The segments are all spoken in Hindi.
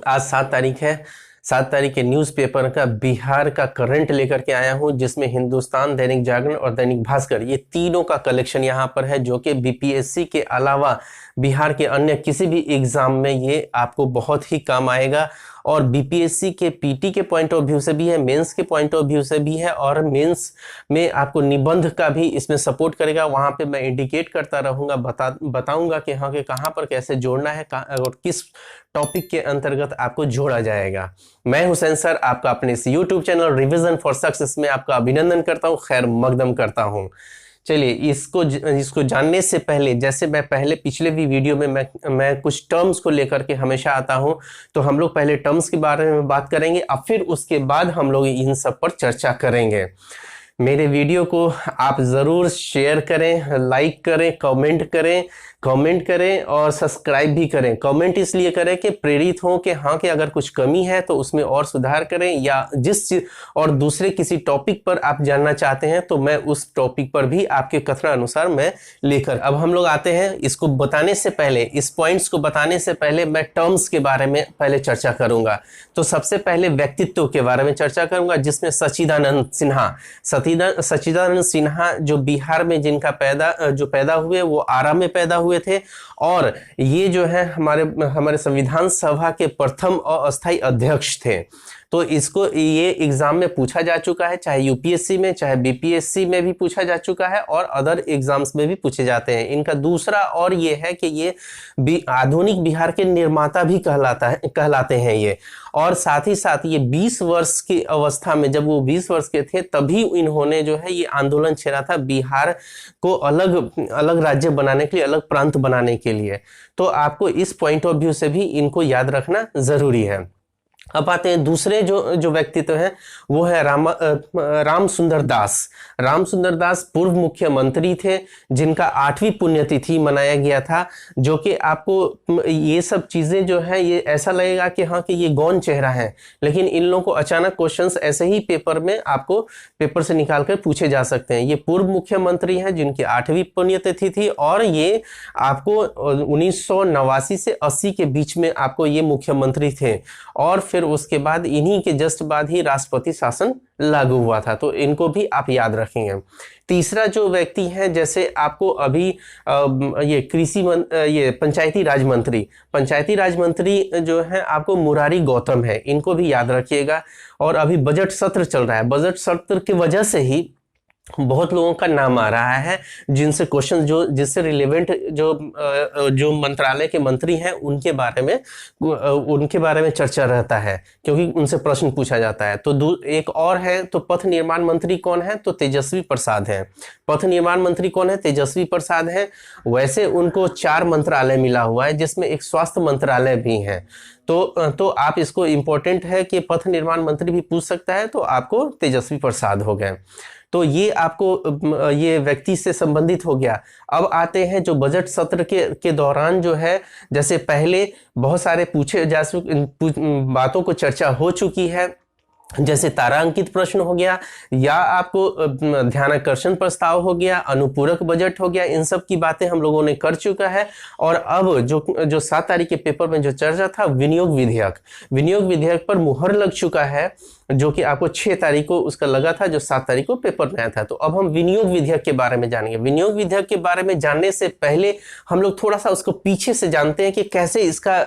आज 7 तारीख है। 7 तारीख के न्यूज़पेपर का बिहार का करंट लेकर के आया हूं, जिसमें हिंदुस्तान, दैनिक जागरण और दैनिक भास्कर ये तीनों का कलेक्शन यहां पर है, जो कि बीपीएससी के अलावा बिहार के अन्य किसी भी एग्जाम में ये आपको बहुत ही काम आएगा। और बीपीएससी के पीटी के पॉइंट ऑफ व्यू से भी है, मेंस के पॉइंट ऑफ व्यू से भी है, और मेंस में आपको निबंध का भी इसमें सपोर्ट करेगा। वहां पे मैं इंडिकेट करता रहूंगा, बताऊंगा कि हाँ कि कहाँ पर कैसे जोड़ना है और किस टॉपिक के अंतर्गत आपको जोड़ा जाएगा। मैं हुसैन सर आपका अपने इस YouTube channel revision for success में आपका अभिनंदन करता हूँ, खैर मकदम करता हूँ। चलिए इसको जानने से पहले, जैसे मैं पहले पिछले भी वीडियो में मैं कुछ टर्म्स को लेकर के हमेशा आता हूं, तो हम लोग पहले टर्म्स के बारे में बात करेंगे और फिर उसके बाद हम लोग इन सब पर चर्चा करेंगे। मेरे वीडियो को आप ज़रूर शेयर करें, लाइक करें, कमेंट करें और सब्सक्राइब भी करें। कमेंट इसलिए करें कि प्रेरित हों कि हाँ कि अगर कुछ कमी है तो उसमें और सुधार करें, या जिस चीज और दूसरे किसी टॉपिक पर आप जानना चाहते हैं तो मैं उस टॉपिक पर भी आपके कथन अनुसार मैं लेकर। अब हम लोग आते हैं, इसको बताने से पहले, इस पॉइंट्स को बताने से पहले मैं टर्म्स के बारे में पहले चर्चा करूंगा। तो सबसे पहले व्यक्तित्व के बारे में चर्चा करूंगा, जिसमें सच्चिदानंद सिन्हा जो बिहार में जिनका पैदा हुए वो आरा में पैदा हुए थे, और ये जो है हमारे संविधान सभा के प्रथम अस्थायी अध्यक्ष थे। तो इसको ये एग्जाम में पूछा जा चुका है, चाहे यूपीएससी में चाहे बीपीएससी में भी पूछा जा चुका है, और अदर एग्जाम्स में भी पूछे जाते हैं। इनका दूसरा और ये है कि ये आधुनिक बिहार के निर्माता भी कहलाते हैं ये। और साथ ही साथ ये 20 वर्ष की अवस्था में, जब वो 20 वर्ष के थे तभी इन्होंने जो है ये आंदोलन छेड़ा था बिहार को अलग राज्य बनाने के लिए, अलग प्रांत बनाने के लिए। तो आपको इस पॉइंट ऑफ व्यू से भी इनको याद रखना जरूरी है। अब आते हैं दूसरे जो व्यक्तित्व हैं, वो है राम सुंदर दास। राम सुंदर दास पूर्व मुख्यमंत्री थे, जिनका 8वीं पुण्यतिथि मनाया गया था। जो कि आपको ये सब चीजें जो है ये ऐसा लगेगा कि हाँ कि ये गौण चेहरा है, लेकिन इन लोगों को अचानक क्वेश्चंस ऐसे ही पेपर में आपको पेपर से निकाल कर पूछे जा सकते हैं। ये पूर्व मुख्यमंत्री हैं जिनकी 8वीं पुण्यतिथि थी, और ये आपको 1989 से 80 के बीच में आपको ये मुख्यमंत्री थे, और फिर उसके बाद इन्हीं के जस्ट बाद ही राष्ट्रपति शासन लागू हुआ था। तो इनको भी आप याद रखेंगे। तीसरा जो व्यक्ति है, जैसे आपको अभी ये पंचायती राज मंत्री जो है आपको मुरारी गौतम है, इनको भी याद रखिएगा। और अभी बजट सत्र चल रहा है, बजट सत्र की वजह से ही बहुत लोगों का नाम आ रहा है, जिनसे क्वेश्चन जिससे रिलेवेंट जो मंत्रालय के मंत्री हैं उनके बारे में चर्चा रहता है, क्योंकि उनसे प्रश्न पूछा जाता है। तो एक और है, तो पथ निर्माण मंत्री कौन है? तो तेजस्वी प्रसाद है। पथ निर्माण मंत्री कौन है? तेजस्वी प्रसाद है। वैसे उनको 4 मंत्रालय मिला हुआ है, जिसमें एक स्वास्थ्य मंत्रालय भी है। तो आप इसको इम्पोर्टेंट है कि पथ निर्माण मंत्री भी पूछ सकता है, तो आपको तेजस्वी प्रसाद हो गए। तो ये आपको ये व्यक्ति से संबंधित हो गया। अब आते हैं जो बजट सत्र के दौरान जो है, जैसे पहले बहुत सारे बातों को चर्चा हो चुकी है, जैसे तारांकित प्रश्न हो गया, या आपको ध्यानाकर्षण प्रस्ताव हो गया, अनुपूरक बजट हो गया, इन सब की बातें हम लोगों ने कर चुका है। और अब जो 7 तारीख के पेपर में जो चर्चा था, विनियोग विधेयक पर मुहर लग चुका है, जो कि आपको 6 तारीख को उसका लगा था, जो 7 तारीख को पेपर में आया था। तो अब हम विनियोग विधेयक के बारे में जानेंगे। विनियोग विधेयक के बारे में जानने से पहले हम लोग थोड़ा सा उसको पीछे से जानते हैं कि कैसे इसका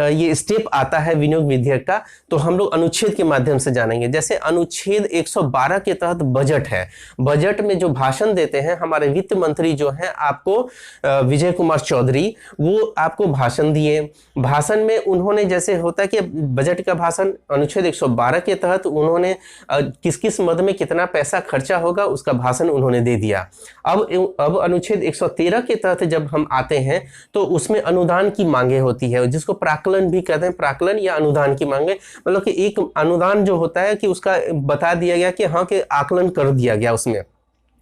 ये स्टेप आता है विनियोग विधेयक का। तो हम लोग अनुच्छेद के माध्यम से जानेंगे। जैसे अनुच्छेद 112 के तहत बजट है। बजट में जो भाषण देते हैं हमारे वित्त मंत्री जो हैं आपको विजय कुमार चौधरी, वो आपको भाषण दिए। भाषण में उन्होंने, जैसे होता है कि बजट का भाषण अनुच्छेद 112 के तहत उन्होंने किस किस मद में कितना पैसा खर्चा होगा उसका भाषण उन्होंने दे दिया। अब अनुच्छेद 113 के तहत जब हम आते हैं तो उसमें अनुदान की मांगे होती है, जिसको प्राक्कलन भी कहते हैं। प्राक्कलन या अनुदान की मांगे, मतलब कि एक अनुदान जो होता है कि उसका बता दिया गया कि हाँ कि आकलन कर दिया गया उसमें,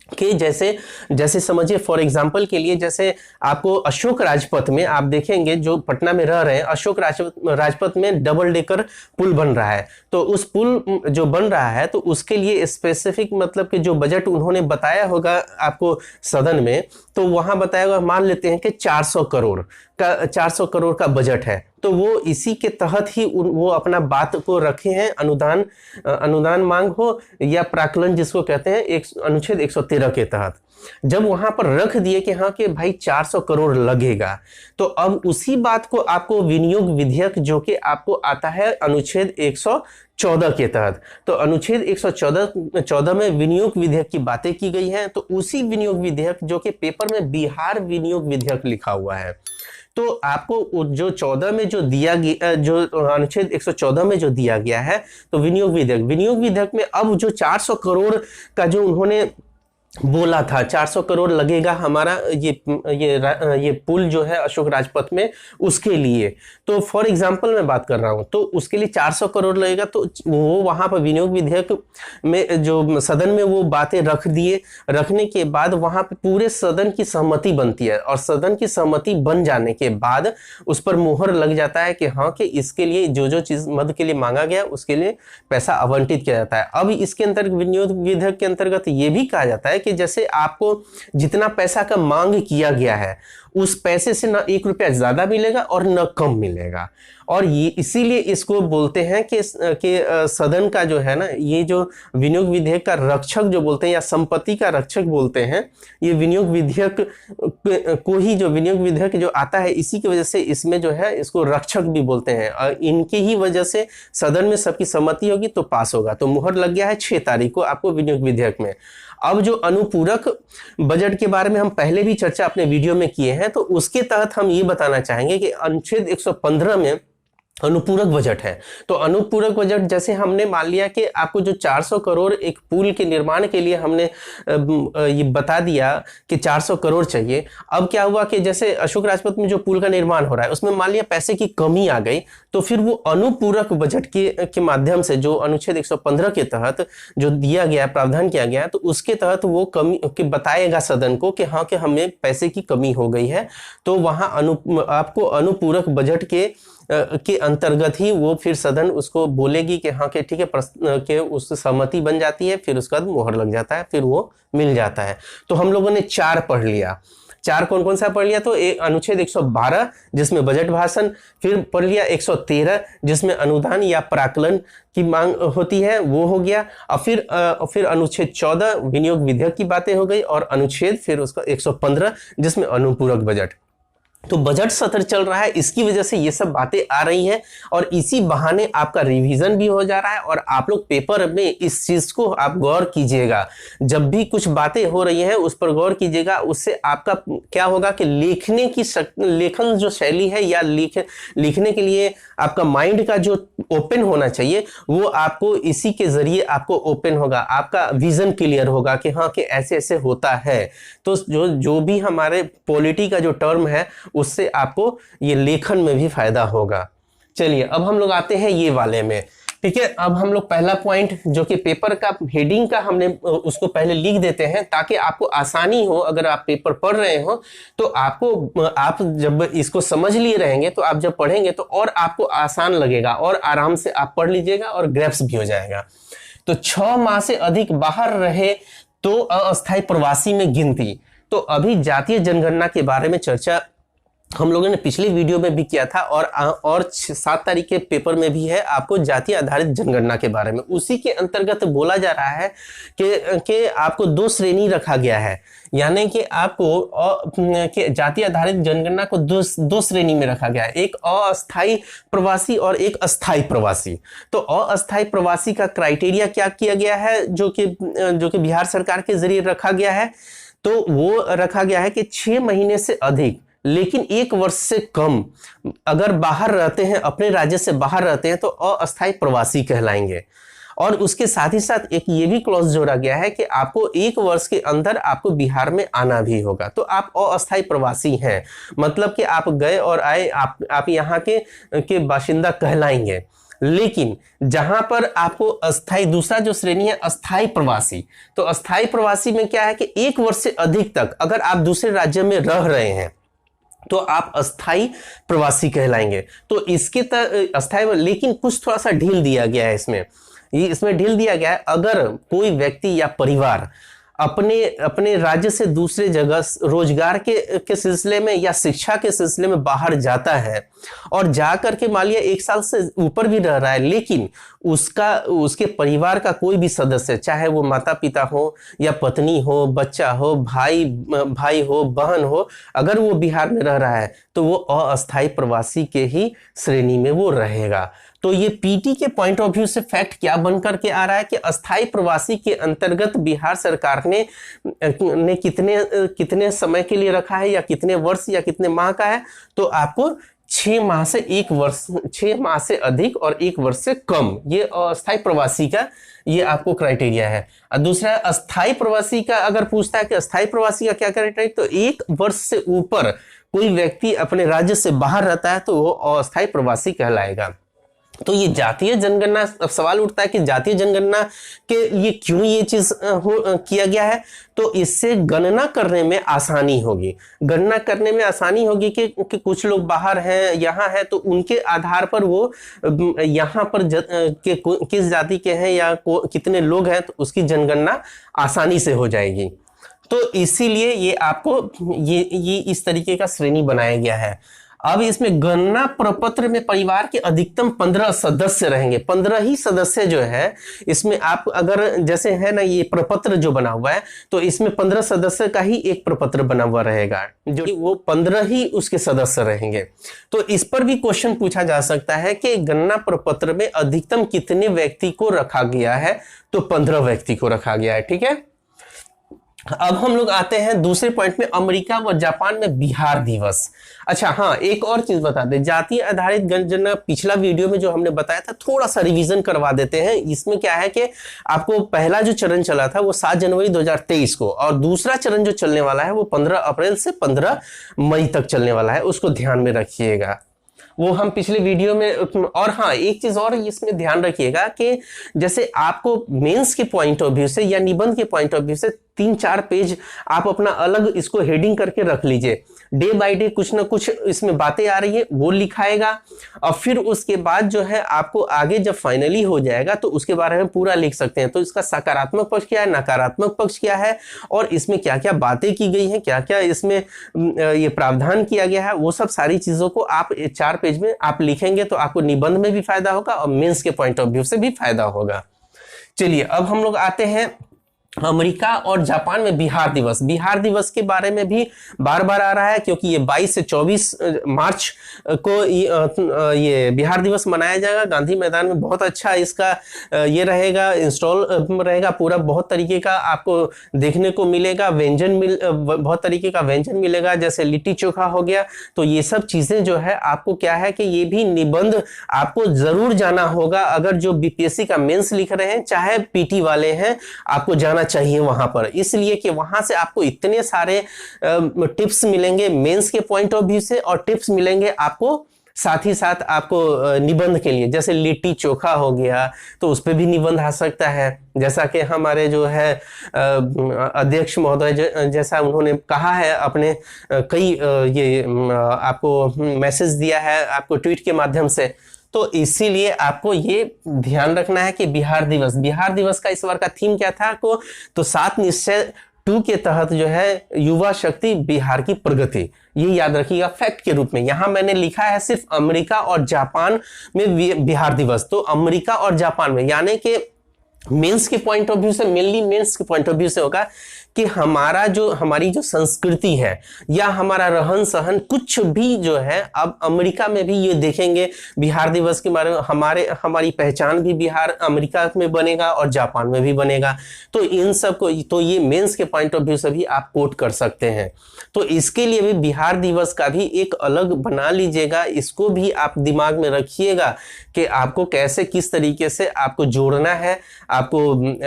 कि जैसे समझिए फॉर एग्जांपल के लिए, जैसे आपको अशोक राजपथ में आप देखेंगे, जो पटना में रह रहे हैं, अशोक राजपथ में डबल डेकर पुल बन रहा है। तो उस पुल जो बन रहा है तो उसके लिए स्पेसिफिक, मतलब कि जो बजट उन्होंने बताया होगा आपको सदन में, तो वहां बताया होगा, मान लेते हैं कि 400 करोड़ का 400 करोड़ का बजट है, तो वो इसी के तहत ही वो अपना बात को रखे हैं। अनुदान मांग हो या प्राक्कलन जिसको कहते हैं, एक अनुच्छेद 113 के तहत जब वहां पर रख दिए कि हाँ कि भाई 400 करोड़ लगेगा, तो अब उसी बात को आपको विनियोग विधेयक जो कि आपको आता है अनुच्छेद 114 के तहत, तो अनुच्छेद 114 में विनियोग विधेयक की बातें की गई हैं। तो उसी विनियोग विधेयक जो कि पेपर में बिहार विनियोग विधेयक लिखा हुआ है, तो आपको जो 14 में जो दिया गया, जो अनुच्छेद 114 में जो दिया गया है, तो विनियोग विधेयक में अब जो 400 करोड़ का जो उन्होंने बोला था, 400 करोड़ लगेगा हमारा ये पुल जो है अशोक राजपथ में, उसके लिए, तो फॉर एग्जांपल मैं बात कर रहा हूं, तो उसके लिए 400 करोड़ लगेगा। तो वो वहां पर विनियोग विधेयक में जो सदन में वो बातें रख दिए, रखने के बाद वहां पे पूरे सदन की सहमति बनती है, और सदन की सहमति बन जाने के बाद उस पर मुहर लग जाता है कि हाँ कि इसके लिए जो चीज मद के लिए मांगा गया उसके लिए पैसा आवंटित किया जाता है। अब इसके अंतर्गत विनियोग विधेयक के अंतर्गत ये भी कहा जाता है कि जैसे आपको जितना पैसा का मांग किया गया है उस पैसे से ना 1 रुपया ज्यादा मिलेगा और न कम मिलेगा, और ये इसीलिए इसको बोलते हैं कि सदन का जो है ना, ये जो विनियोग विधेयक का रक्षक जो बोलते हैं या संपत्ति का रक्षक बोलते हैं, ये विनियोग विधेयक को ही, जो विनियोग विधेयक जो आता है इसी की वजह से इसमें जो है इसको रक्षक भी बोलते हैं, और इनके ही वजह से सदन में सबकी सहमति होगी तो पास होगा। तो मुहर लग गया है 6 तारीख को आपको विनियोग विधेयक में। अब जो अनुपूरक बजट के बारे में हम पहले भी चर्चा अपने वीडियो में किए हैं, तो उसके तहत हम ये बताना चाहेंगे कि अनुच्छेद 115 में अनुपूरक बजट है। तो अनुपूरक बजट जैसे हमने मान लिया कि आपको जो 400 करोड़ एक पुल के निर्माण के लिए हमने ये बता दिया कि 400 करोड़ चाहिए। अब क्या हुआ कि जैसे अशोक राजपथ में जो पुल का निर्माण हो रहा है उसमें मान लिया पैसे की कमी आ गई, तो फिर वो अनुपूरक बजट के माध्यम से जो अनुच्छेद 115 के तहत जो दिया गया प्रावधान किया गया, तो उसके तहत वो कमी कि बताएगा सदन को कि हाँ कि हमें पैसे की कमी हो गई है, तो वहां आपको अनुपूरक बजट के अंतर्गत ही वो फिर सदन उसको बोलेगी कि हाँ कि ठीक है, के उस सहमति बन जाती है, फिर उसके बाद मोहर लग जाता है, फिर वो मिल जाता है। तो हम लोगों ने 4 पढ़ लिया। 4 कौन कौन सा पढ़ लिया? तो एक अनुच्छेद 112 जिसमें बजट भाषण, फिर पढ़ लिया 113 जिसमें अनुदान या प्राक्कलन की मांग होती है, वो हो गया। और फिर अनुच्छेद 14 विनियोग विधेयक की बातें हो गई, और अनुच्छेद फिर उसका 115 जिसमें अनुपूरक बजट। तो बजट सत्र चल रहा है, इसकी वजह से ये सब बातें आ रही हैं, और इसी बहाने आपका रिवीजन भी हो जा रहा है, और आप लोग पेपर में इस चीज को आप गौर कीजिएगा। जब भी कुछ बातें हो रही हैं उस पर गौर कीजिएगा, उससे आपका क्या होगा कि लेखन जो शैली है या लिखने के लिए आपका माइंड का जो ओपन होना चाहिए वो आपको इसी के जरिए आपको ओपन होगा, आपका विजन क्लियर होगा कि हाँ कि ऐसे ऐसे होता है। तो जो भी हमारे पॉलिटी का जो टर्म है उससे आपको ये लेखन में भी फायदा होगा। चलिए अब हम लोग आते हैं ये वाले में, ठीक है। अब हम लोग पहला पॉइंट जो कि पेपर का हेडिंग का हमने उसको पहले लिख देते हैं ताकि आपको आसानी हो, अगर आप पेपर पढ़ रहे हो तो आप जब इसको समझ लिए रहेंगे तो आप जब पढ़ेंगे तो और आपको आसान लगेगा और आराम से आप पढ़ लीजिएगा और ग्रैप्स भी हो जाएगा। तो 6 माह से अधिक बाहर रहे तो अस्थायी प्रवासी में गिनती। तो अभी जातीय जनगणना के बारे में चर्चा हम लोगों ने पिछले वीडियो में भी किया था, और 7 तारीख के पेपर में भी है आपको जाति आधारित जनगणना के बारे में। उसी के अंतर्गत बोला जा रहा है कि आपको 2 श्रेणी रखा गया है, यानी कि आपको जाति आधारित जनगणना को 2 श्रेणी में रखा गया है, एक अस्थायी प्रवासी और एक अस्थायी प्रवासी। तो अस्थायी प्रवासी का क्राइटेरिया क्या किया गया है जो कि बिहार सरकार के जरिए रखा गया है, तो वो रखा गया है कि 6 महीने से अधिक लेकिन 1 वर्ष से कम अगर बाहर रहते हैं, अपने राज्य से बाहर रहते हैं, तो अस्थायी प्रवासी कहलाएंगे। और उसके साथ ही साथ एक ये भी क्लॉज जोड़ा गया है कि आपको 1 वर्ष के अंदर आपको बिहार में आना भी होगा, तो आप अस्थायी प्रवासी हैं, मतलब कि आप गए और आए, आप यहाँ के बाशिंदा कहलाएंगे। लेकिन जहां पर आपको अस्थाई, दूसरा जो श्रेणी है अस्थाई प्रवासी, तो अस्थाई प्रवासी में क्या है कि 1 वर्ष से अधिक तक अगर आप दूसरे राज्य में रह रहे हैं तो आप अस्थाई प्रवासी कहलाएंगे। तो इसके अस्थाई, लेकिन कुछ थोड़ा सा ढील दिया गया है इसमें ढील दिया गया है, अगर कोई व्यक्ति या परिवार अपने अपने राज्य से दूसरे जगह रोजगार के सिलसिले में या शिक्षा के सिलसिले में बाहर जाता है और जा करके मान लिया 1 साल से ऊपर भी रह रहा है, लेकिन उसके परिवार का कोई भी सदस्य, चाहे वो माता पिता हो या पत्नी हो, बच्चा हो, भाई हो, बहन हो, अगर वो बिहार में रह रहा है तो वो अस्थायी प्रवासी के ही श्रेणी में वो रहेगा। तो ये पीटी के पॉइंट ऑफ व्यू से फैक्ट क्या बनकर के आ रहा है कि अस्थायी प्रवासी के अंतर्गत बिहार सरकार ने कितने समय के लिए रखा है, या कितने वर्ष या कितने माह का है, तो आपको 6 माह से 1 वर्ष, 6 माह से अधिक और 1 वर्ष से कम, ये अस्थायी प्रवासी का ये आपको क्राइटेरिया है। और दूसरा अस्थायी प्रवासी का अगर पूछता है कि अस्थायी प्रवासी का क्या क्राइटेरिया, तो 1 वर्ष से ऊपर कोई व्यक्ति अपने राज्य से बाहर रहता है तो वो अस्थायी प्रवासी कहलाएगा। तो ये जातीय जनगणना, अब सवाल उठता है कि जातीय जनगणना के लिए क्यों ये चीज किया गया है, तो इससे गणना करने में आसानी होगी। गणना करने में आसानी होगी कि कुछ लोग बाहर हैं, यहाँ है, तो उनके आधार पर वो यहाँ पर किस जाति के हैं या कितने लोग हैं, तो उसकी जनगणना आसानी से हो जाएगी। तो इसीलिए ये आपको ये इस तरीके का श्रेणी बनाया गया है। अब इसमें गणना प्रपत्र में परिवार के अधिकतम 15 सदस्य रहेंगे। 15 ही सदस्य जो है इसमें, आप अगर जैसे है ना ये प्रपत्र जो बना हुआ है, तो इसमें 15 सदस्य का ही एक प्रपत्र बना हुआ रहेगा, जो वो 15 ही उसके सदस्य रहेंगे। तो इस पर भी क्वेश्चन पूछा जा सकता है कि गणना प्रपत्र में अधिकतम कितने व्यक्ति को रखा गया है, तो 15 व्यक्ति को रखा गया है। ठीक है, अब हम लोग आते हैं दूसरे पॉइंट में, अमेरिका व जापान में बिहार दिवस। अच्छा हाँ, एक और चीज बता दें, जातीय आधारित जनगणना पिछला वीडियो में जो हमने बताया था, थोड़ा सा रिवीजन करवा देते हैं। इसमें क्या है कि आपको पहला जो चरण चला था वो 7 जनवरी 2023 को, और दूसरा चरण जो चलने वाला है वो 15 अप्रैल से 15 मई तक चलने वाला है, उसको ध्यान में रखिएगा। वो हम पिछले वीडियो में, और हाँ एक चीज और इसमें ध्यान रखिएगा कि जैसे आपको मेंस के पॉइंट ऑफ व्यू से या निबंध के पॉइंट ऑफ व्यू से 3-4 पेज आप अपना अलग इसको हेडिंग करके रख लीजिए। डे बाय डे कुछ ना कुछ इसमें बातें आ रही है वो लिखाएगा, और फिर उसके बाद जो है आपको आगे जब फाइनली हो जाएगा तो उसके बारे में पूरा लिख सकते हैं। तो इसका सकारात्मक पक्ष क्या है, नकारात्मक पक्ष क्या है, और इसमें क्या क्या बातें की गई हैं, क्या क्या इसमें ये प्रावधान किया गया है, वो सब सारी चीजों को आप 4 पेज में आप लिखेंगे तो आपको निबंध में भी फायदा होगा और मेंस के पॉइंट ऑफ व्यू से भी फायदा होगा। चलिए अब हम लोग आते हैं अमेरिका और जापान में बिहार दिवस। बिहार दिवस के बारे में भी बार बार आ रहा है, क्योंकि ये 22 से 24 मार्च को ये बिहार दिवस मनाया जाएगा गांधी मैदान में। बहुत अच्छा इसका ये रहेगा, इंस्टॉल रहेगा पूरा, बहुत तरीके का आपको देखने को मिलेगा, बहुत तरीके का व्यंजन मिलेगा, जैसे लिट्टी चोखा हो गया। तो ये सब चीजें जो है आपको क्या है कि ये भी निबंध आपको जरूर जाना होगा। अगर जो बीपीएससी का मेंस लिख रहे हैं, चाहे पीटी वाले हैं, आपको जाना चाहिए वहां पर, इसलिए कि वहां से आपको इतने सारे टिप्स मिलेंगे मेंस के पॉइंट ऑफ व्यू से, और टिप्स मिलेंगे आपको साथ ही साथ आपको निबंध के लिए। जैसे लिट्टी चोखा हो गया तो उस पर भी निबंध आ सकता है, जैसा कि हमारे जो है अध्यक्ष महोदय जैसा उन्होंने कहा है अपने कई ये आपको मैसेज दिया है आपको ट्वीट के माध्यम से। तो इसीलिए आपको ये ध्यान रखना है कि बिहार दिवस का इस बार का थीम क्या था को, तो 7 निश्चय 2 के तहत जो है युवा शक्ति बिहार की प्रगति, ये याद रखिएगा फैक्ट के रूप में। यहां मैंने लिखा है सिर्फ अमेरिका और जापान में बिहार दिवस, तो अमेरिका और जापान में, यानी कि मेंस के पॉइंट ऑफ व्यू से, मेनली मेंस के पॉइंट ऑफ व्यू से होगा कि हमारी जो संस्कृति है या हमारा रहन सहन कुछ भी जो है, अब अमेरिका में भी ये देखेंगे बिहार दिवस के बारे में, हमारी पहचान भी बिहार अमेरिका में बनेगा और जापान में भी बनेगा। तो इन सब को, तो ये मेंस के पॉइंट ऑफ व्यू से भी आप कोट कर सकते हैं। तो इसके लिए भी बिहार दिवस का भी एक अलग बना लीजिएगा, इसको भी आप दिमाग में रखिएगा कि आपको कैसे किस तरीके से आपको जोड़ना है, आपको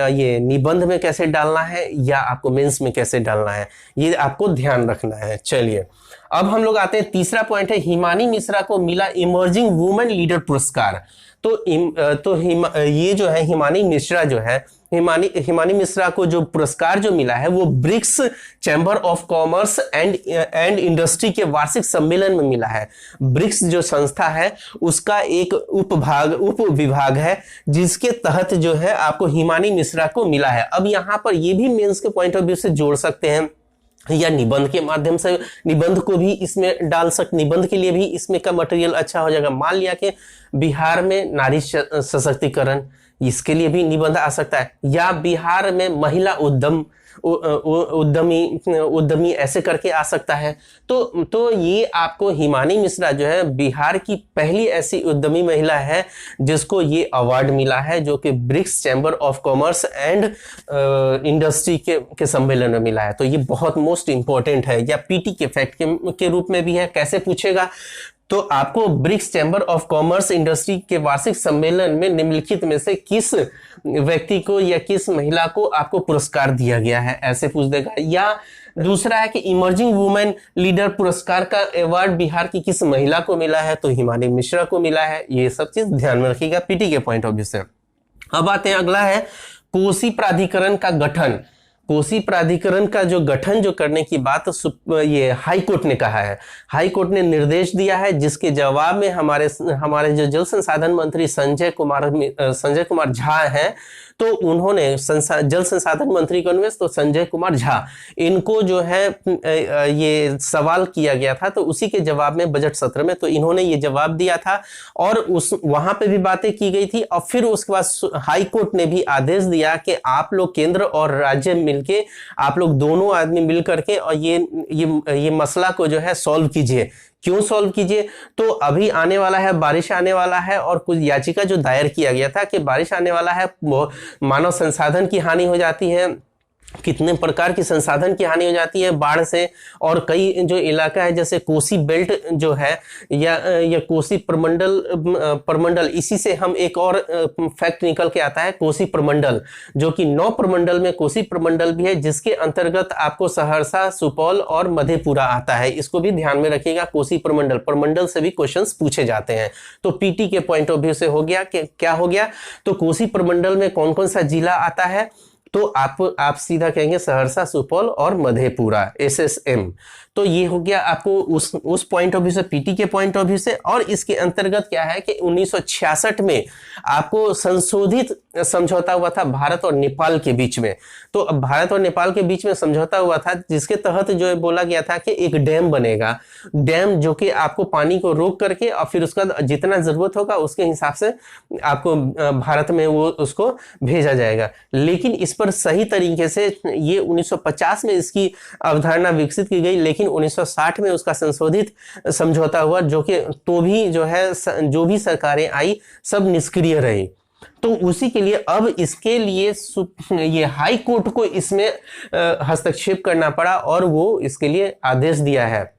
ये निबंध में कैसे डालना है या आपको मेंस में कैसे डालना है, ये आपको ध्यान रखना है। चलिए अब हम लोग आते हैं, तीसरा पॉइंट है हिमानी मिश्रा को मिला इमर्जिंग वुमेन लीडर पुरस्कार। तो ये जो है हिमानी मिश्रा जो है हिमानी मिश्रा को जो पुरस्कार जो मिला है वो BRICS Chamber of Commerce and Industry के वार्षिक सम्मेलन में मिला है। ब्रिक्स जो संस्था है उसका एक उप विभाग है जिसके तहत जो है आपको हिमानी मिश्रा को मिला है। अब यहाँ पर ये भी मेंस के पॉइंट ऑफ व्यू से जोड़ सकते हैं या निबंध के माध्यम से निबंध को भी इसमें डाल सकते, निबंध के लिए भी इसमें का मटेरियल अच्छा हो जाएगा। मान लिया कि बिहार में नारी सशक्तिकरण, इसके लिए भी निबंध आ सकता है, या बिहार में महिला उद्यमी ऐसे करके आ सकता है। तो ये आपको हिमानी मिश्रा जो है बिहार की पहली ऐसी उद्यमी महिला है जिसको ये अवार्ड मिला है, जो कि BRICS Chamber of Commerce and Industry के सम्मेलन में मिला है। तो ये बहुत मोस्ट इंपॉर्टेंट है, या पीटी के फैक्ट के रूप में भी है। कैसे पूछेगा तो आपको BRICS Chamber of Commerce Industry के वार्षिक सम्मेलन में निम्नलिखित में से किस व्यक्ति को या किस महिला को आपको पुरस्कार दिया गया है, ऐसे पूछ देगा। या दूसरा है कि इमर्जिंग वुमेन लीडर पुरस्कार का अवार्ड बिहार की किस महिला को मिला है, तो हिमानी मिश्रा को मिला है। ये सब चीज ध्यान में रखिएगा पीटी के पॉइंट ऑफ व्यू से। अब आते हैं, अगला है कोसी प्राधिकरण का गठन। कोसी प्राधिकरण का जो गठन जो करने की बात ये हाई कोर्ट ने कहा है। हाई कोर्ट ने निर्देश दिया है, जिसके जवाब में हमारे जो जल संसाधन मंत्री संजय कुमार झा हैं, तो उन्होंने जल संसाधन मंत्री कौन है, तो संजय कुमार झा, इनको जो है ये सवाल किया गया था, तो उसी के जवाब में बजट सत्र में तो इन्होंने ये जवाब दिया था और वहां पे भी बातें की गई थी। और फिर उसके बाद हाई कोर्ट ने भी आदेश दिया कि आप लोग केंद्र और राज्य मिलके, आप लोग दोनों आदमी मिल करके और ये मसला को जो है सॉल्व कीजिए। क्यों सॉल्व कीजिए, तो अभी आने वाला है, बारिश आने वाला है, और कुछ याचिका जो दायर किया गया था कि बारिश आने वाला है, मानव संसाधन की हानि हो जाती है, कितने प्रकार की संसाधन की हानि हो जाती है बाढ़ से, और कई जो इलाका है जैसे कोसी बेल्ट जो है या कोसी प्रमंडल, इसी से हम एक और फैक्ट निकल के आता है, कोसी प्रमंडल, जो कि 9 प्रमंडल में कोसी प्रमंडल भी है, जिसके अंतर्गत आपको सहरसा, सुपौल और मधेपुरा आता है। इसको भी ध्यान में रखिएगा। कोसी प्रमंडल से भी क्वेश्चंस पूछे जाते हैं। तो पीटी के पॉइंट ऑफ व्यू से हो गया कि क्या हो गया, तो कोसी प्रमंडल में कौन कौन सा जिला आता है, तो आप सीधा कहेंगे सहरसा, सुपौल और मधेपुरा, SSM। तो ये हो गया आपको उस पॉइंट ऑफ व्यू से, पीटी के पॉइंट ऑफ व्यू से। और इसके अंतर्गत क्या है कि 1966 में आपको संशोधित समझौता हुआ था भारत और नेपाल के बीच में। तो भारत और नेपाल के बीच में समझौता हुआ था, जिसके तहत जो है बोला गया था कि एक डैम बनेगा, डैम जो कि आपको पानी को रोक करके और फिर उसका जितना जरूरत होगा उसके हिसाब से आपको भारत में वो उसको भेजा जाएगा। लेकिन इस पर सही तरीके से ये 1950 में इसकी अवधारणा विकसित की गई, लेकिन 1960 में उसका संशोधित समझौता हुआ, जो कि तो भी जो है जो भी सरकारें आई सब निष्क्रिय रही। तो उसी के लिए अब इसके लिए ये हाई कोर्ट को इसमें हस्तक्षेप करना पड़ा और वो इसके लिए आदेश दिया है।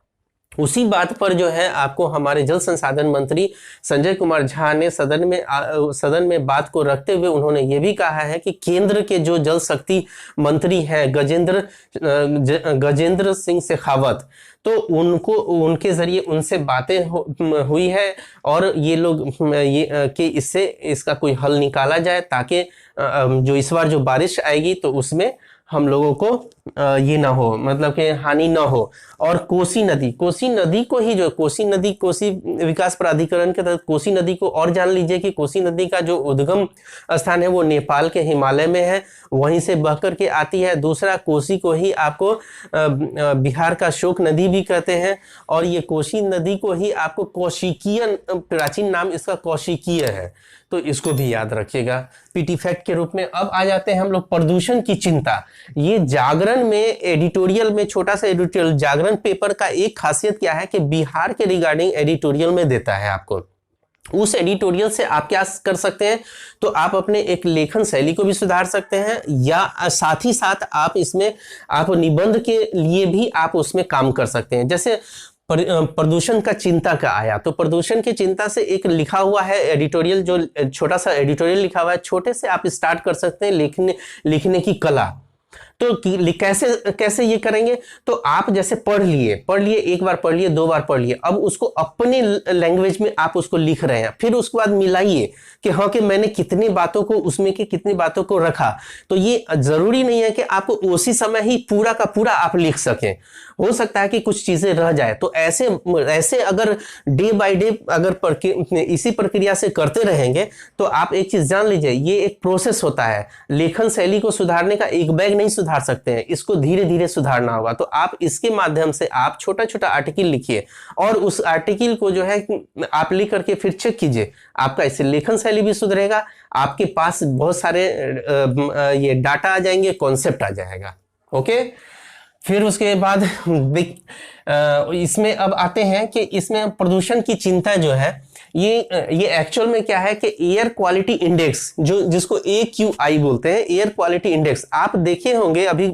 उसी बात पर जो है आपको हमारे जल संसाधन मंत्री संजय कुमार झा ने सदन में बात को रखते हुए उन्होंने ये भी कहा है कि केंद्र के जो जल शक्ति मंत्री हैं गजेंद्र सिंह शेखावत, तो उनके जरिए उनसे बातें हुई है और ये लोग कि इससे इसका कोई हल निकाला जाए, ताकि जो इस बार जो बारिश आएगी तो उसमें हम लोगों को ये ना हो, मतलब कि हानि ना हो। और कोसी नदी को ही जो कोसी विकास प्राधिकरण के तहत कोसी नदी को और जान लीजिए कि कोसी नदी का जो उद्गम स्थान है वो नेपाल के हिमालय में है, वहीं से बह करके आती है। दूसरा, कोसी को ही आपको बिहार का शोक नदी भी कहते हैं, और ये कोसी नदी को ही आपको कौशिकीय, प्राचीन नाम इसका कौशिकीय है, तो इसको भी याद रखिएगा पीटी फैक्ट के रूप में। अब आ जाते हैं हम लोग प्रदूषण की चिंता। ये जागरण में एडिटोरियल में, छोटा सा एडिटोरियल जागरण पेपर का एक खासियत क्या है कि बिहार के रिगार्डिंग एडिटोरियल में देता है आपको। उस एडिटोरियल से आप क्या कर सकते हैं, तो आप अपने एक लेखन शैली को भी सुधार सकते हैं, या साथ ही साथ आप इसमें आप निबंध के लिए भी आप उसमें काम कर सकते हैं। जैसे प्रदूषण का चिंता का आया, तो प्रदूषण की चिंता से एक लिखा हुआ है एडिटोरियल, जो छोटा सा एडिटोरियल लिखा हुआ है, छोटे से आप स्टार्ट कर सकते हैं लिखने की कला। कैसे कैसे ये करेंगे? तो आप जैसे पढ़ लिए, एक बार पढ़ लिए, 2 बार पढ़ लिए, अब उसको अपने लैंग्वेज में आप उसको लिख रहे हैं, फिर उसके बाद मिलाइए कि हाँ कि मैंने कितनी बातों को उसमें की कितनी बातों को रखा। तो ये जरूरी नहीं है कि आप उसी समय ही पूरा का पूरा आप लिख सकें, हो सकता है कि कुछ चीजें रह जाए। तो ऐसे ऐसे अगर डे बाय डे अगर इसी प्रक्रिया से करते रहेंगे तो आप एक चीज जान लीजिए, ये एक प्रोसेस होता है। लेखन शैली को सुधारने का एक बैग नहीं सुधार सकते हैं, इसको धीरे धीरे सुधारना होगा। तो आप इसके माध्यम से आप छोटा छोटा आर्टिकल लिखिए और उस आर्टिकल को जो है आप लिख करके फिर चेक कीजिए, आपका इससे लेखन शैली भी सुधरेगा, आपके पास बहुत सारे ये डाटा आ जाएंगे, कॉन्सेप्ट आ जाएगा। ओके, फिर उसके बाद इसमें अब आते हैं कि इसमें प्रदूषण की चिंता जो है ये एक्चुअल में क्या है कि एयर क्वालिटी इंडेक्स, जो जिसको AQI बोलते हैं, एयर क्वालिटी इंडेक्स, आप देखे होंगे अभी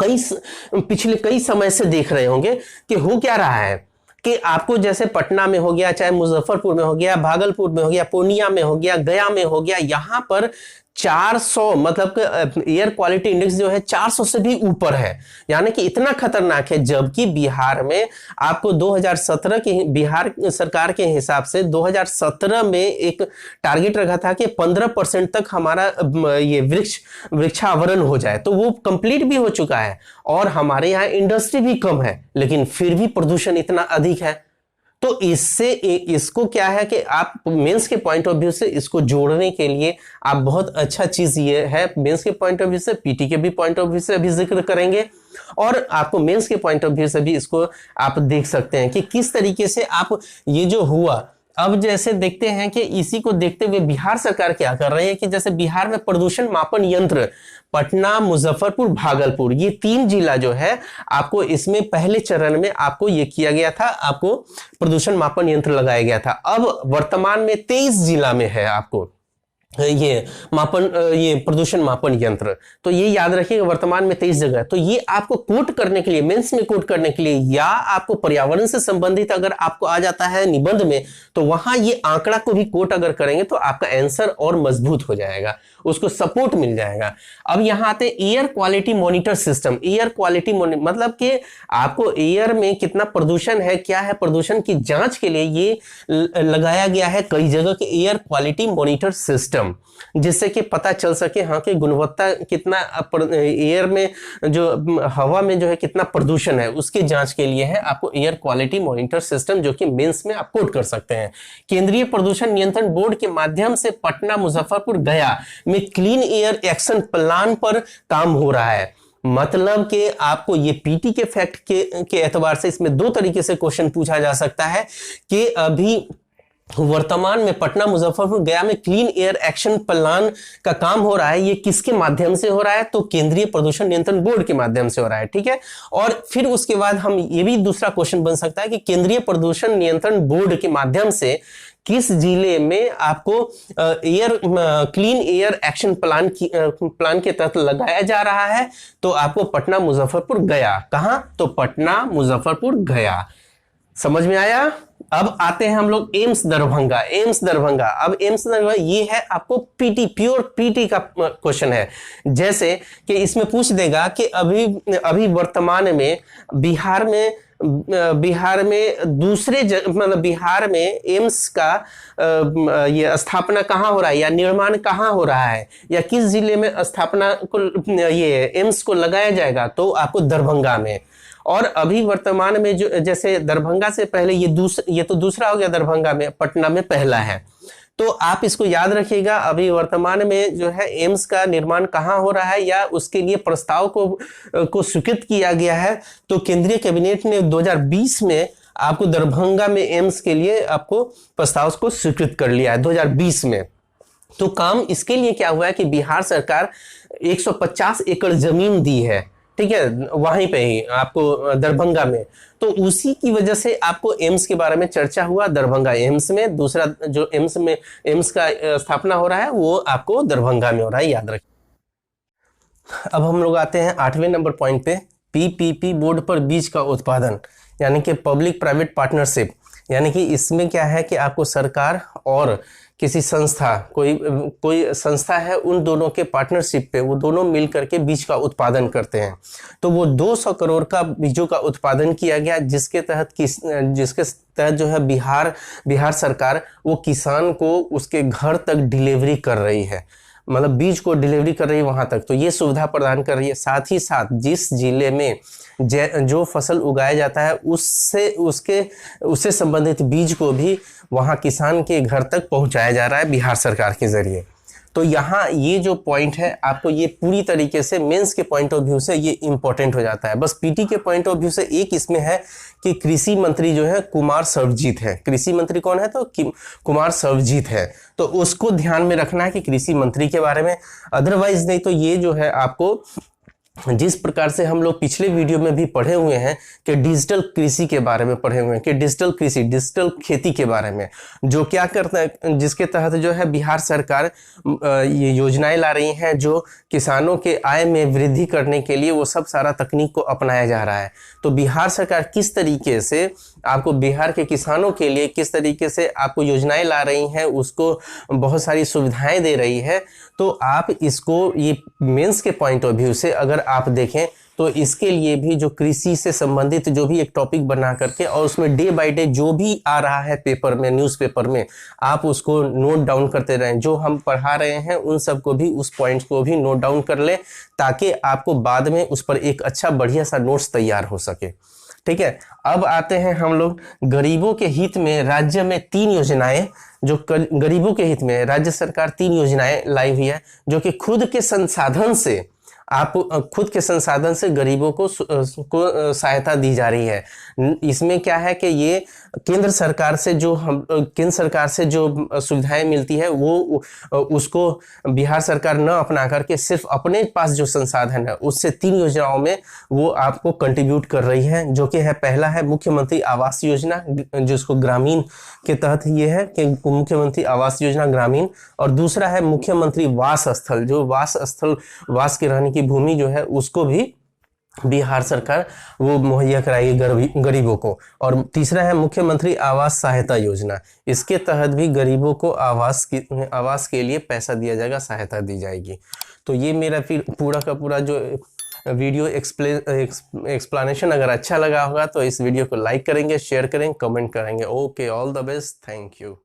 पिछले कई समय से देख रहे होंगे कि हो क्या रहा है कि आपको जैसे पटना में हो गया, चाहे मुजफ्फरपुर में हो गया, भागलपुर में हो गया, पूर्णिया में हो गया, गया में हो गया, यहां पर 400 मतलब एयर क्वालिटी इंडेक्स जो है 400 से भी ऊपर है, यानी कि इतना खतरनाक है। जबकि बिहार में आपको 2017 के बिहार सरकार के हिसाब से 2017 में एक टारगेट रखा था कि 15% तक हमारा ये वृक्षावरण हो जाए, तो वो कंप्लीट भी हो चुका है। और हमारे यहाँ इंडस्ट्री भी कम है, लेकिन फिर भी प्रदूषण इतना अधिक है। तो इसको क्या है कि आप मेंस के पॉइंट ऑफ व्यू से इसको जोड़ने के लिए आप बहुत अच्छा चीज ये है, मेंस के पॉइंट ऑफ व्यू से, पीटी के भी पॉइंट ऑफ व्यू से अभी जिक्र करेंगे, और आपको मेंस के पॉइंट ऑफ व्यू से भी इसको आप देख सकते हैं कि किस तरीके से आप ये जो हुआ। अब जैसे देखते हैं कि इसी को देखते हुए बिहार सरकार क्या कर रही है कि जैसे बिहार में प्रदूषण मापन यंत्र पटना, मुजफ्फरपुर, भागलपुर, ये 3 जिला जो है आपको इसमें पहले चरण में आपको ये किया गया था, आपको प्रदूषण मापन यंत्र लगाया गया था। अब वर्तमान में 23 जिला में है आपको ये प्रदूषण मापन यंत्र। तो ये याद रखिएगा, वर्तमान में 23 जगह। तो ये आपको कोट करने के लिए, मेंस में कोट करने के लिए, या आपको पर्यावरण से संबंधित अगर आपको आ जाता है निबंध में, तो वहां ये आंकड़ा को भी कोट अगर करेंगे तो आपका आंसर और मजबूत हो जाएगा, उसको सपोर्ट मिल जाएगा। अब यहां आते air quality monitor system. Air quality मतलब कि आपको एयर में कितना प्रदूषण है, क्या है, प्रदूषण की जांच के लिए ये लगाया गया है कई जगह के एयर क्वालिटी मॉनिटर सिस्टम, जिससे कि पता चल सके हाँ कि गुणवत्ता कितना एयर में जो हवा में जो है कितना प्रदूषण है, उसकी जांच के लिए है आपको एयर क्वालिटी मॉनिटर सिस्टम, जो कि मेंस में आप कोट कर सकते हैं। केंद्रीय प्रदूषण नियंत्रण बोर्ड के माध्यम से पटना, मुजफ्फरपुर, गया में क्लीन एयर एक्शन प्लान पर काम हो रहा है। मतलब कि आपको ये पीटी के फैक्ट के एतबार से इसमें 2 तरीके से क्वेश्चन पूछा जा सकता है कि अभी वर्तमान में पटना, मुजफ्फरपुर, गया में क्लीन एयर एक्शन प्लान का काम हो रहा है, ये किसके माध्यम से हो रहा है? तो केंद्रीय प्रदूषण नियंत्रण बोर्ड के माध्यम से हो रहा है, ठीक है। और फिर उसके बाद हम ये भी दूसरा क्वेश्चन बन सकता है कि केंद्रीय प्रदूषण नियंत्रण बोर्ड के माध्यम से किस जिले में आपको क्लीन एयर एक्शन प्लान के तहत लगाया जा रहा है? तो आपको पटना, मुजफ्फरपुर, गया। कहां? तो पटना, मुजफ्फरपुर, गया। समझ में आया? अब आते हैं हम लोग एम्स दरभंगा। अब एम्स दरभंगा ये है आपको पीटी, प्योर पीटी का क्वेश्चन है। जैसे कि इसमें पूछ देगा कि अभी वर्तमान में बिहार में दूसरे मतलब बिहार में एम्स का ये स्थापना कहाँ हो रहा है या निर्माण कहाँ हो रहा है, या किस जिले में स्थापना को ये एम्स को लगाया जाएगा? तो आपको दरभंगा में। और अभी वर्तमान में जो जैसे दरभंगा से पहले ये तो दूसरा हो गया, दरभंगा में, पटना में पहला है। तो आप इसको याद रखिएगा, अभी वर्तमान में जो है एम्स का निर्माण कहाँ हो रहा है या उसके लिए प्रस्ताव को स्वीकृत किया गया है। तो केंद्रीय कैबिनेट ने 2020 में आपको दरभंगा में एम्स के लिए आपको प्रस्ताव को स्वीकृत कर लिया है 2020 में। तो काम इसके लिए क्या हुआ है कि बिहार सरकार 150 एकड़ जमीन दी है, ठीक है, वहीं पे ही आपको दरभंगा में। तो उसी की वजह से आपको एम्स के बारे में चर्चा हुआ दरभंगा एम्स में। दूसरा जो एम्स का स्थापना हो रहा है वो आपको दरभंगा में हो रहा है, याद रखिए। अब हम लोग आते हैं 8वें नंबर पॉइंट पे, पीपीपी बोर्ड पर बीज का उत्पादन, यानी कि पब्लिक प्राइवेट पार्टनरशिप। यानी कि इसमें क्या है कि आपको सरकार और किसी संस्था, कोई संस्था है, उन दोनों के पार्टनरशिप पे वो दोनों मिल करके बीज का उत्पादन करते हैं। तो वो 200 करोड़ का बीजों का उत्पादन किया गया, जिसके तहत जो है बिहार सरकार वो किसान को उसके घर तक डिलीवरी कर रही है, मतलब बीज को डिलीवरी कर रही है वहां तक। तो ये सुविधा प्रदान कर रही है। साथ ही साथ जिस जिले में जो फसल उगाया जाता है उससे संबंधित बीज को भी वहां किसान के घर तक पहुंचाया जा रहा है बिहार सरकार के जरिए। तो यहाँ ये जो पॉइंट है आपको ये पूरी तरीके से मेंस के पॉइंट ऑफ व्यू से ये इंपॉर्टेंट हो जाता है। बस पीटी के पॉइंट ऑफ व्यू से एक इसमें है कि कृषि मंत्री जो है कुमार सर्वजीत है। कृषि मंत्री कौन है? तो कुमार सर्वजीत है। तो उसको ध्यान में रखना है कि कृषि मंत्री के बारे में। अदरवाइज नहीं तो ये जो है आपको जिस प्रकार से हम लोग पिछले वीडियो में भी पढ़े हुए हैं कि डिजिटल कृषि के बारे में पढ़े हुए हैं कि डिजिटल कृषि, डिजिटल खेती के बारे में, जो क्या करता है, जिसके तहत जो है बिहार सरकार ये योजनाएं ला रही हैं जो किसानों के आय में वृद्धि करने के लिए वो सब सारा तकनीक को अपनाया जा रहा है। तो बिहार सरकार किस तरीके से आपको बिहार के किसानों के लिए किस तरीके से आपको योजनाएं ला रही हैं, उसको बहुत सारी सुविधाएं दे रही है। तो आप इसको ये मेंस के पॉइंट ऑफ व्यू से अगर आप देखें तो इसके लिए भी जो कृषि से संबंधित जो भी एक टॉपिक बना करके और उसमें डे बाय डे जो भी आ रहा है पेपर में, न्यूज़पेपर में, आप उसको नोट डाउन करते रहें। जो हम पढ़ा रहे हैं उन सबको भी, उस पॉइंट्स को भी नोट डाउन कर लें ताकि आपको बाद में उस पर एक अच्छा बढ़िया सा नोट्स तैयार हो सके। ठीक है, अब आते हैं हम लोग गरीबों के हित में राज्य में 3 योजनाएं, जो गरीबों के हित में राज्य सरकार 3 योजनाएं लाई हुई है जो कि खुद के संसाधन से गरीबों को सहायता दी जा रही है। इसमें क्या है कि ये केंद्र सरकार से जो सुविधाएं मिलती है वो उसको बिहार सरकार न अपना करके सिर्फ अपने पास जो संसाधन है उससे 3 योजनाओं में वो आपको कंट्रीब्यूट कर रही है, जो कि है पहला है मुख्यमंत्री आवास योजना, जिसको ग्रामीण के तहत ये है कि मुख्यमंत्री आवास योजना ग्रामीण, और दूसरा है मुख्यमंत्री वास स्थल, जो वास के रहने की भूमि जो है उसको भी बिहार सरकार वो मुहैया कराएगी गरीबों को, और तीसरा है मुख्यमंत्री आवास सहायता योजना। इसके तहत भी गरीबों को आवास के लिए पैसा दिया जाएगा, सहायता दी जाएगी। तो ये मेरा फिर पूरा का पूरा जो वीडियो एक्सप्लेनेशन अगर अच्छा लगा होगा तो इस वीडियो को लाइक करेंगे, शेयर करेंगे, कमेंट करेंगे। Okay, all the best, thank you.